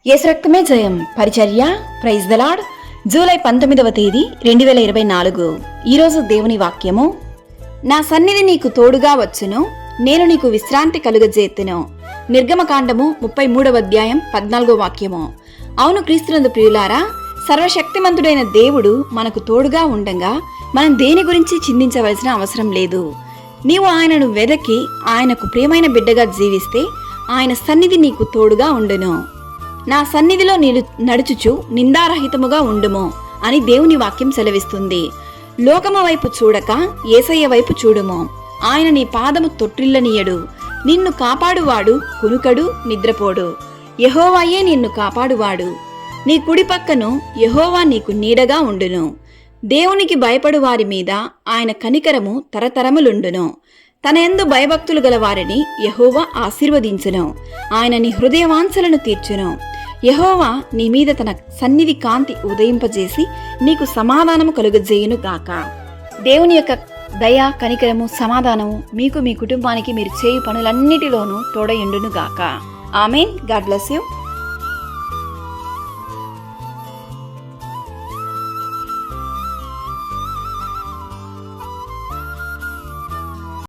యేసు రక్తమే జయం పరిచర్య ప్రైజ్ ద లార్డ్. జూలై 19వ తేదీ 2024. ఈరోజు దేవుని వాక్యము, నా సన్నిధి నీకు తోడుగా వచ్చును, నేను నీకు విశ్రాంతి కలుగజేత్తును. నిర్గమకాండము 33వ అధ్యాయం 14వ వాక్యము. అవును క్రీస్తునందు ప్రియులారా, సర్వశక్తిమంతుడైన దేవుడు మనకు తోడుగా ఉండగా మనం దేని గురించి చింతించవలసిన అవసరం లేదు. నీవు ఆయనను వెదకి ఆయనకు ప్రియమైన బిడ్డగా జీవిస్తే ఆయన సన్నిధి నీకు తోడుగా ఉండును. నా సన్నిధిలో నీరు నడుచుచు నిందారహితముగా ఉండుము అని దేవుని వాక్యం సెలవిస్తుంది. లోకము వైపు చూడక యేసయ్య వైపు చూడుము. ఆయన నీ పాదము తొట్టిల్లనీయడు. నిన్ను కాపాడువాడు కునుకడు నిద్రపోడు. యెహోవాయే నిన్ను కాపాడువాడు. నీ కుడి పక్కను యెహోవా నీకు నీడగా ఉండును. దేవునికి భయపడు వారి మీద ఆయన కనికరము తరతరములుండును. తన యందు భయభక్తులు గల వారిని యెహోవా ఆశీర్వదించును. ఆయన నీ హృదయవాంఛలను తీర్చును. యెహోవా నీ మీద తన సన్నిధి కాంతి ఉదయింపజేసి నీకు సమాధానము కలుగజేయును గాక. దేవుని యొక్క దయ, కనికరము, సమాధానము మీకు, మీ కుటుంబానికి, మీరు చేయు పనులన్నిటిలోనూ తోడయుండును గాక. ఆమేన్. God bless you.